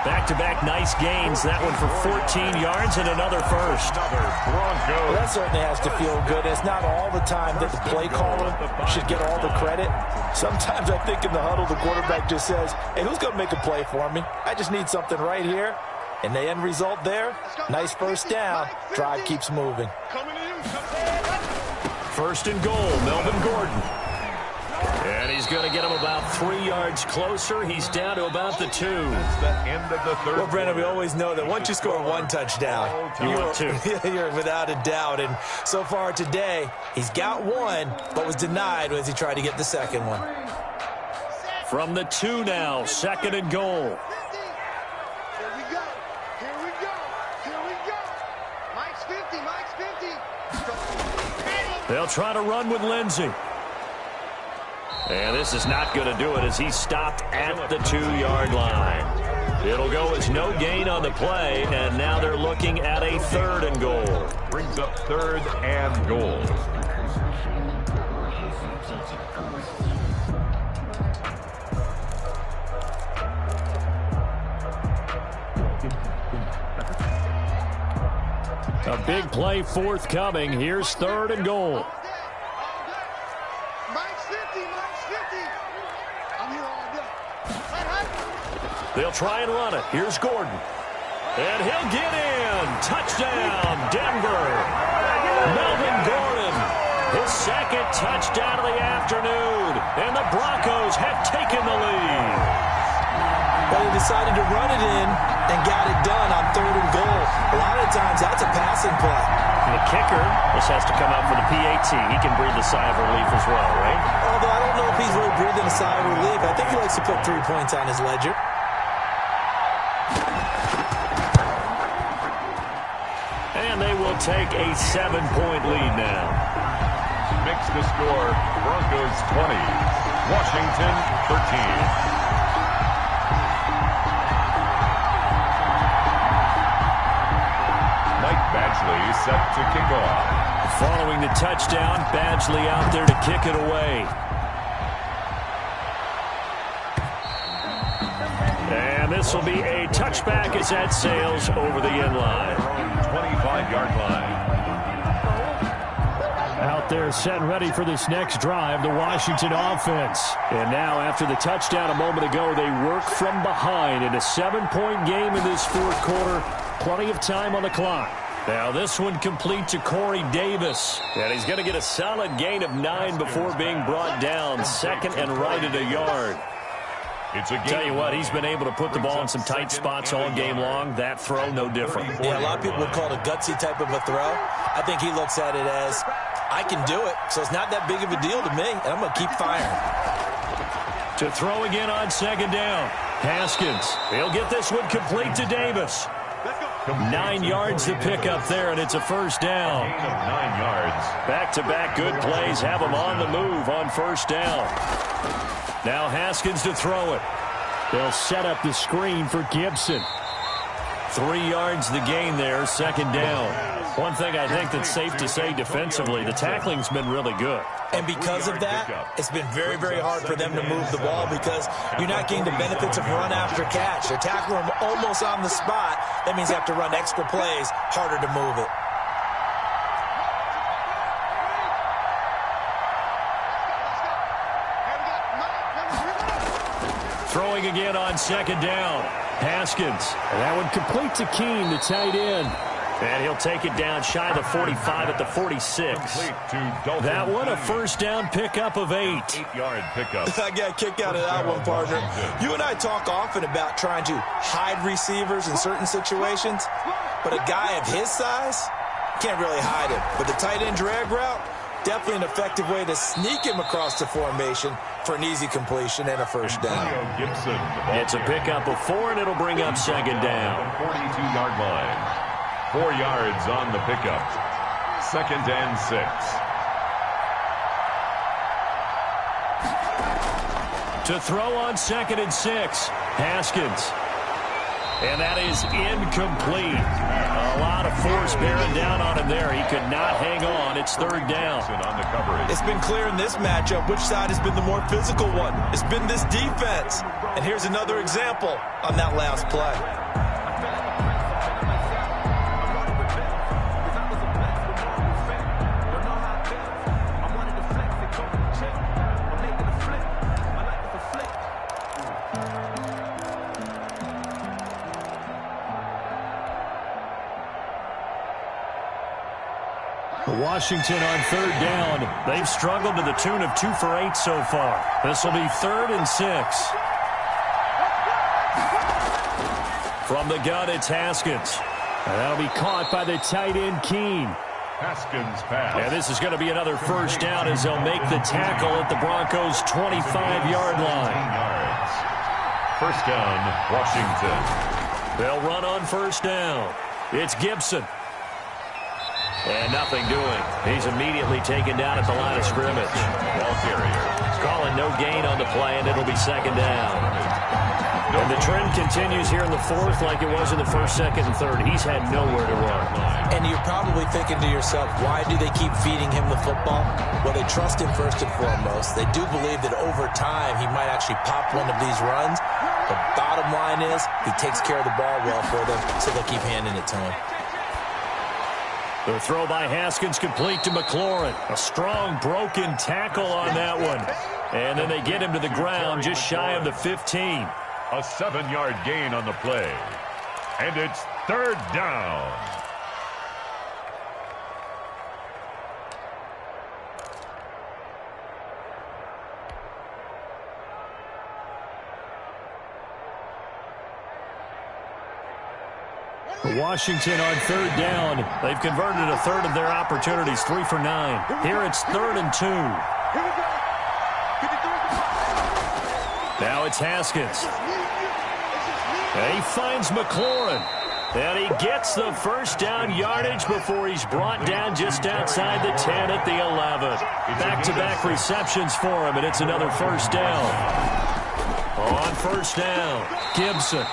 S1: Back-to-back nice gains. That one for 14 yards and another first.
S3: Well, that certainly has to feel good. It's not all the time that the play caller should get all the credit. Sometimes I think in the huddle, the quarterback just says, hey, who's going to make a play for me? I just need something right here. And the end result there, nice first down. Drive keeps moving.
S1: First and goal, Melvin Gordon. And he's going to get him about 3 yards closer. He's down to about the 2.
S2: That's the end of the third.
S3: Well, Brandon, we always know that once you score one touchdown, you're without a doubt. And so far today, he's got one, but was denied as he tried to get the second one.
S1: From the 2 now, second and goal.
S4: Here we go. Here we go. Here we go. Mike's 50. Mike's 50.
S1: They'll try to run with Lindsey. And this is not going to do it as he's stopped at the 2-yard line. It'll go as no gain on the play, and now they're looking at a third and goal.
S2: Brings up third and goal.
S1: A big play forthcoming. Here's third and goal. They'll try and run it. Here's Gordon. And he'll get in. Touchdown, Denver. Melvin Gordon. His second touchdown of the afternoon. And the Broncos have taken the lead.
S3: But he decided to run it in and got it done on third and goal. A lot of times, that's a passing play.
S1: And the kicker just has to come out for the PAT. He can breathe a sigh of relief as well, right?
S3: Although I don't know if he's really breathing a sigh of relief. I think he likes to put 3 points on his ledger.
S1: And they will take a 7-point lead now.
S2: Makes the score Broncos 20, Washington 13. set to kick off.
S1: Following the touchdown, Badgley out there to kick it away. And this will be a touchback as that sails over the end line.
S2: 25-yard line.
S1: Out there set and ready for this next drive, the Washington offense. And now after the touchdown a moment ago, they work from behind in a 7-point game in this fourth quarter. Plenty of time on the clock. Now this one complete to Corey Davis. And he's going to get a solid gain of 9 before being brought down. Second and right at a yard. Tell you what, he's been able to put the ball in some tight spots all game long. That throw, no different.
S3: Yeah, a lot of people would call it a gutsy type of a throw. I think he looks at it as, I can do it, so it's not that big of a deal to me, and I'm going to keep firing.
S1: To throw again on second down. Haskins, he'll get this one complete to Davis. 9 yards to pick up there, and it's a first down.
S2: Gain of 9 yards.
S1: Back-to-back good plays have him on the move on first down. Now Haskins to throw it. They'll set up the screen for Gibson. 3 yards the gain there, second down. One thing I think that's safe to say defensively, the tackling's been really good.
S3: And because of that, it's been very, very hard for them to move the ball because you're not getting the benefits of run after catch. They're tackling them almost on the spot. That means they have to run extra plays, harder to move it.
S1: Throwing again on second down. Haskins. And that one complete to Keene, the tight end. And he'll take it down shy of the 45 at the 46. That one a first down pickup of 8.
S2: 8-yard pickup.
S3: I got a kick out of that one, partner. You and I talk often about trying to hide receivers in certain situations, but a guy of his size can't really hide him. But the tight end drag route, definitely an effective way to sneak him across the formation for an easy completion and a first down.
S2: Gibson,
S1: it's a pickup of 4, and it'll bring up second down.
S2: 42-yard line. 4 yards on the pickup. Second and 6.
S1: To throw on second and 6. Haskins. And that is incomplete. A lot of force bearing down on him there. He could not hang on. It's third down.
S2: On the coverage.
S3: It's been clear in this matchup which side has been the more physical one. It's been this defense. And here's another example on that last play.
S1: Washington on third down. They've struggled to the tune of 2 for 8 so far. This will be 3rd and 6. From the gun, it's Haskins. And that'll be caught by the tight end, Keene.
S2: Haskins pass.
S1: And this is going to be another first down as they'll make the tackle at the Broncos' 25-yard line.
S2: First down, Washington.
S1: They'll run on first down. It's Gibson. And nothing doing. He's immediately taken down at the line of scrimmage.
S2: Ball carrier.
S1: Calling no gain on the play, and it'll be second down. And the trend continues here in the fourth like it was in the first, second, and third. He's had nowhere to run.
S3: And you're probably thinking to yourself, why do they keep feeding him the football? Well, they trust him first and foremost. They do believe that over time he might actually pop one of these runs. The bottom line is he takes care of the ball well for them, so they'll keep handing it to him.
S1: The throw by Haskins complete to McLaurin. A strong broken tackle on that one. And then they get him to the ground just shy of the 15.
S2: A 7-yard gain on the play. And it's third down.
S1: Washington on third down. They've converted a third of their opportunities, 3 for 9. Here it's 3rd and 2. Now it's Haskins. And he finds McLaurin. And he gets the first down yardage before he's brought down just outside the 10 at the 11. Back-to-back receptions for him, and it's another first down. On first down, Gibson.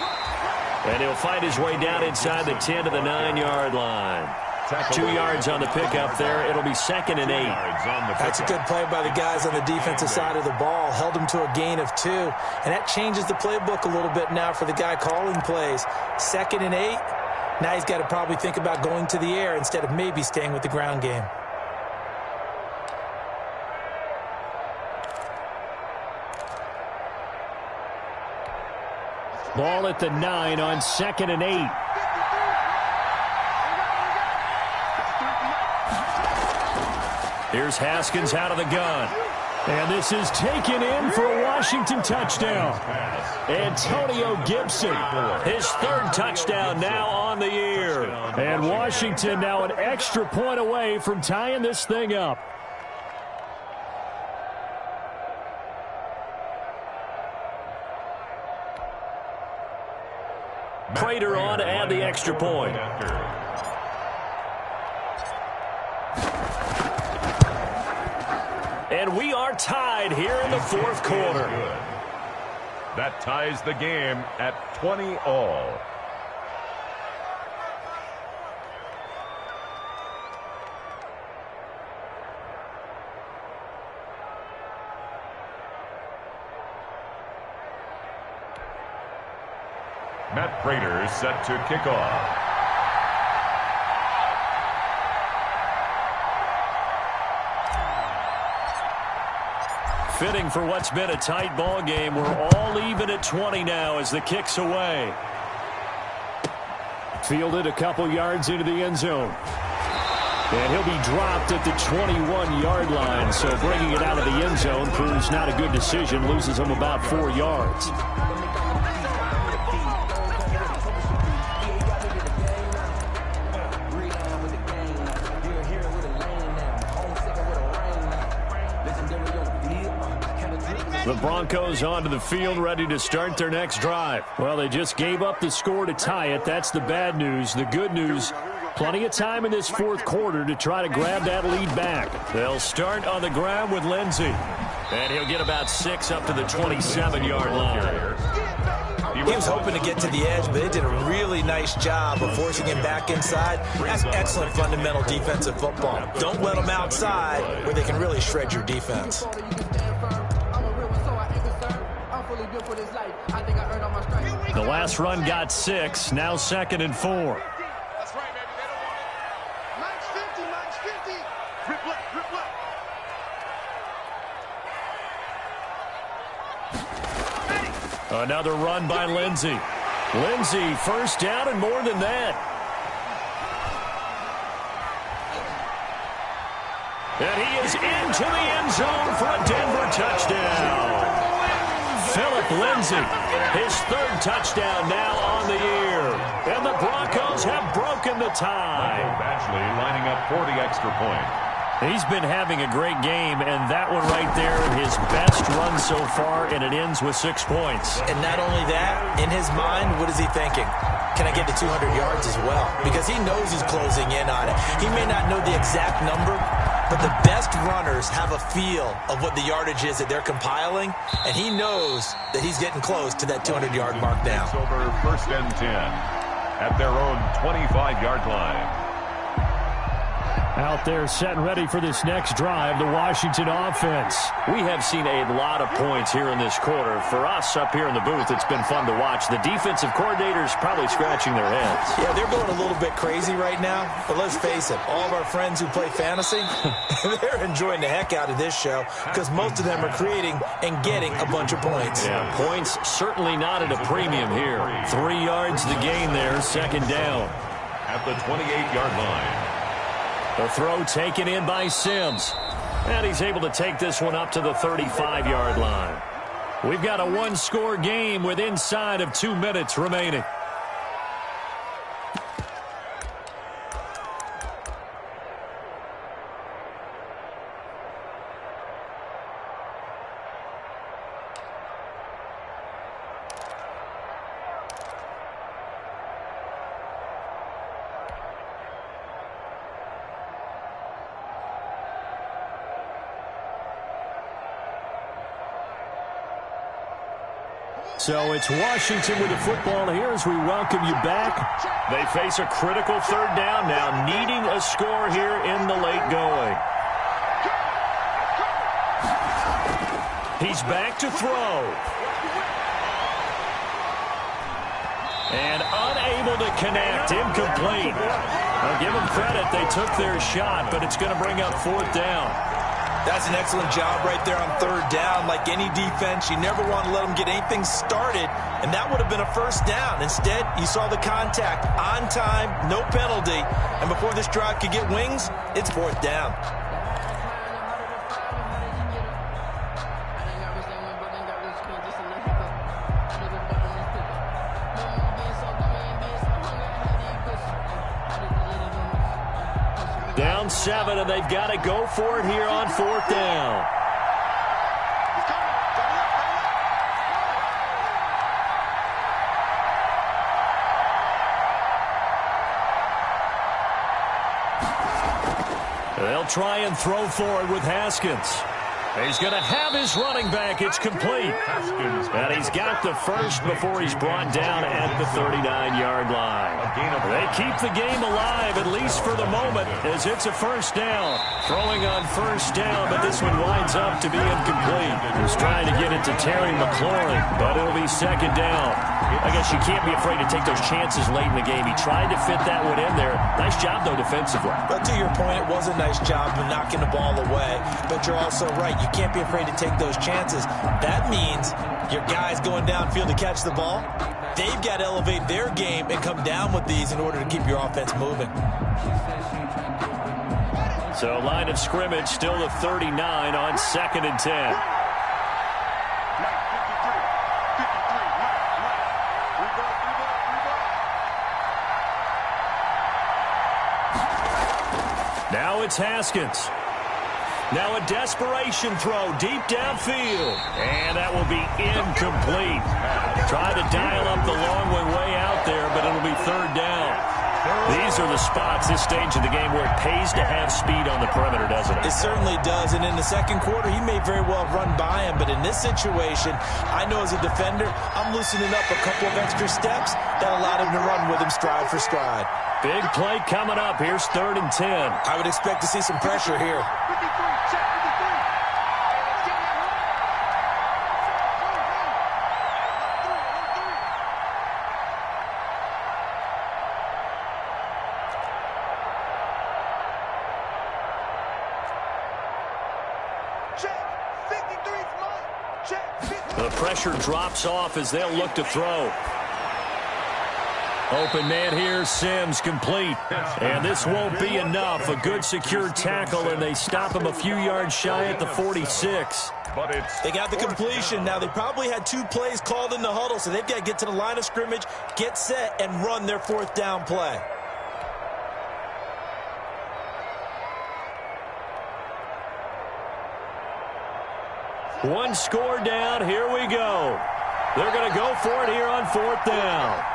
S1: And he'll find his way down inside the 10 to the 9-yard line. 2 yards on the pickup there. It'll be 2nd and 8.
S3: That's a good play by the guys on the defensive side of the ball. Held them to a gain of 2. And that changes the playbook a little bit now for the guy calling plays. 2nd and 8. Now he's got to probably think about going to the air instead of maybe staying with the ground game.
S1: Ball at the 9 on 2nd and 8. Here's Haskins out of the gun. And this is taken in for a Washington touchdown. Antonio Gibson, his 3rd touchdown now on the year. And Washington now an extra point away from tying this thing up. Prater on to add the extra point. And we are tied here in the 4th quarter.
S2: That ties the game at 20-all. Matt Prater set to kick off.
S1: Fitting for what's been a tight ball game. We're all even at 20 now as the kick's away. Fielded a couple yards into the end zone. And he'll be dropped at the 21-yard line. So bringing it out of the end zone proves not a good decision. Loses him about 4 yards. The Broncos onto the field, ready to start their next drive. Well, they just gave up the score to tie it. That's the bad news. The good news, plenty of time in this 4th quarter to try to grab that lead back. They'll start on the ground with Lindsey. And he'll get about 6 up to the 27-yard line.
S3: He was hoping to get to the edge, but they did a really nice job of forcing him back inside. That's excellent fundamental defensive football. Don't let them outside where they can really shred your defense.
S1: The last run got 6. Now 2nd and 4.
S4: That's right, baby. They don't want it. Max 50, Max 50. Rip left, rip left.
S1: Another run by Lindsey. Lindsey, 1st down and more than that. And he is into the end zone for a Denver touchdown. Philip Lindsey, his 3rd touchdown now on the year. And the Broncos have broken the tie.
S2: Badgley lining up for the extra point.
S1: He's been having a great game, and that one right there, his best run so far, and it ends with 6 points.
S3: And not only that, in his mind, what is he thinking? Can I get to 200 yards as well? Because he knows he's closing in on it. He may not know the exact number, but the best runners have a feel of what the yardage is that they're compiling, and he knows that he's getting close to that 200-yard mark now.
S2: It's over 1st and 10 at their own 25-yard line.
S1: Out there set and ready for this next drive, the Washington offense. We have seen a lot of points here in this quarter. For us up here in the booth, it's been fun to watch. The defensive coordinators probably scratching their heads.
S3: Yeah, they're going a little bit crazy right now. But let's face it, all of our friends who play fantasy, they're enjoying the heck out of this show because most of them are creating and getting a bunch of points.
S1: Yeah, points certainly not at a premium here. 3 yards the gain there, 2nd down.
S2: At the 28-yard line.
S1: The throw taken in by Sims. And he's able to take this one up to the 35-yard line. We've got a 1-score game with inside of 2 minutes remaining. So it's Washington with the football here as we welcome you back. They face a critical third down now, needing a score here in the late going. He's back to throw. And unable to connect, incomplete. I'll give them credit, they took their shot, but it's going to bring up fourth down.
S3: That's an excellent job right there on third down. Like any defense, you never want to let them get anything started, and that would have been a first down. Instead, you saw the contact on time, no penalty, and before this drive could get wings, it's fourth down.
S1: Down 7, and they've got to go for it here on fourth down. They'll try and throw for it with Haskins. He's going to have his running back. It's complete. And he's got the first before he's brought down at the 39-yard line. They keep the game alive, at least for the moment, as it's a first down. Throwing on first down, but this one winds up to be incomplete. He's trying to get it to Terry McLaurin, but it'll be second down. I guess you can't be afraid to take those chances late in the game. He tried to fit that one in there. Nice job, though, defensively.
S3: But to your point, it was a nice job of knocking the ball away. But you're also right. You can't be afraid to take those chances. That means your guys going downfield to catch the ball, they've got to elevate their game and come down with these in order to keep your offense moving.
S1: So line of scrimmage still the 39 on 2nd and 10. Now it's Haskins. Now a desperation throw deep downfield. And that will be incomplete. Try to dial up the long way out there, but it'll be third down. These are the spots, this stage of the game, where it pays to have speed on the perimeter, doesn't it?
S3: It certainly does, and in the second quarter, he may very well run by him, but in this situation, I know as a defender, I'm loosening up a couple of extra steps that allowed him to run with him stride for stride.
S1: Big play coming up. Here's 3rd and 10.
S3: I would expect to see some pressure here.
S1: The pressure drops off as they'll look to throw. Open man here, Sims, complete. And this won't be enough. A good secure tackle, and they stop him a few yards shy at the 46.
S3: They got the completion. Now, they probably had 2 plays called in the huddle, so they've got to get to the line of scrimmage, get set, and run their 4th down play.
S1: One score down. Here we go. They're going to go for it here on 4th down.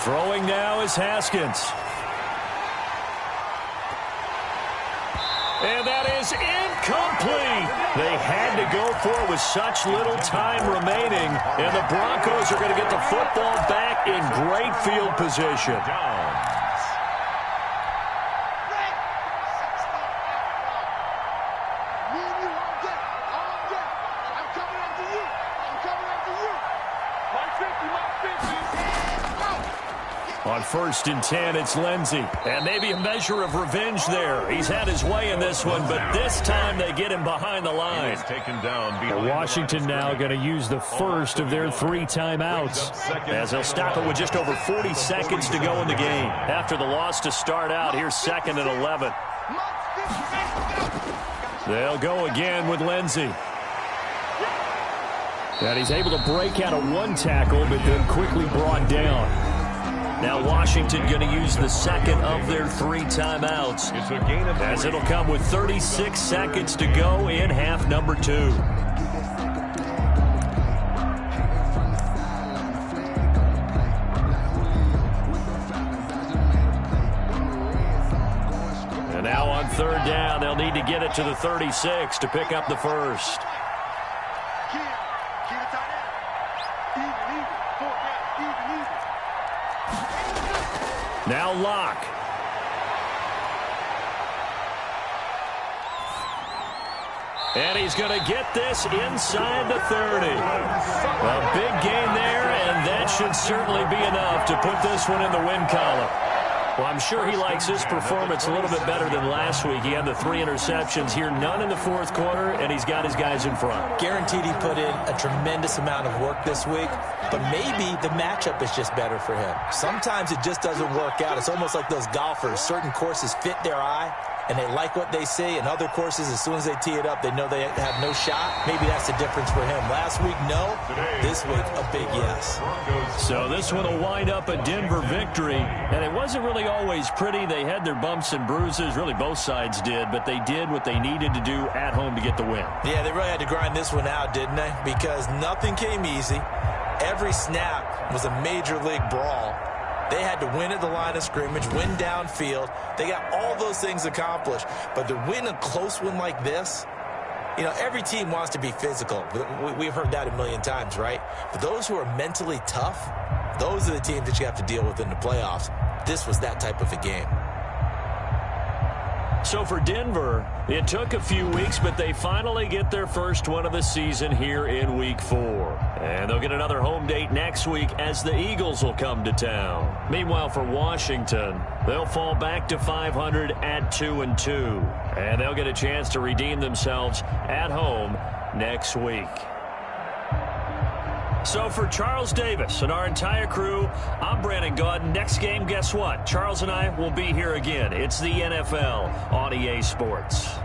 S1: Throwing now is Haskins. And that is incomplete. They had to go for it with such little time remaining. And the Broncos are going to get the football back in great field position. On 1st and 10, it's Lindsey. And maybe a measure of revenge there. He's had his way in this one, but this time they get him behind the line. Washington now going to use the first of their 3 timeouts, as they'll stop it with just over 40 seconds to go in the game. After the loss to start out, here's 2nd and 11. They'll go again with Lindsey. And he's able to break out of 1 tackle, but then quickly brought down. Now Washington going to use the 2nd of their 3 timeouts, as it'll come with 36 seconds to go in half number 2. third down. They'll need to get it to the 36 to pick up the first. Now Locke. And he's going to get this inside the 30. A big gain there, and that should certainly be enough to put this one in the win column. Well, I'm sure he likes his performance a little bit better than last week. He had the 3 interceptions here, none in the fourth quarter, and he's got his guys in front.
S3: Guaranteed he put in a tremendous amount of work this week, but maybe the matchup is just better for him. Sometimes it just doesn't work out. It's almost like those golfers. Certain courses fit their eye, and they like what they see, and other courses, as soon as they tee it up, they know they have no shot. Maybe that's the difference for him. Last week, no. This week, a big yes.
S1: So this one will wind up a Denver victory, and it wasn't really always pretty. They had their bumps and bruises. Really, both sides did, but they did what they needed to do at home to get the win.
S3: Yeah, they really had to grind this one out, didn't they? Because nothing came easy. Every snap was a major league brawl. They had to win at the line of scrimmage, win downfield. They got all those things accomplished. But to win a close one like this, you know, every team wants to be physical. We've heard that a million times, right? But those who are mentally tough, those are the teams that you have to deal with in the playoffs. This was that type of a game.
S1: So for Denver, it took a few weeks, but they finally get their first one of the season here in Week 4. And they'll get another home date next week as the Eagles will come to town. Meanwhile, for Washington, they'll fall back to 500 at 2-2. And they'll get a chance to redeem themselves at home next week. So for Charles Davis and our entire crew, I'm Brandon Gaudin. Next game, guess what? Charles and I will be here again. It's the NFL on EA Sports.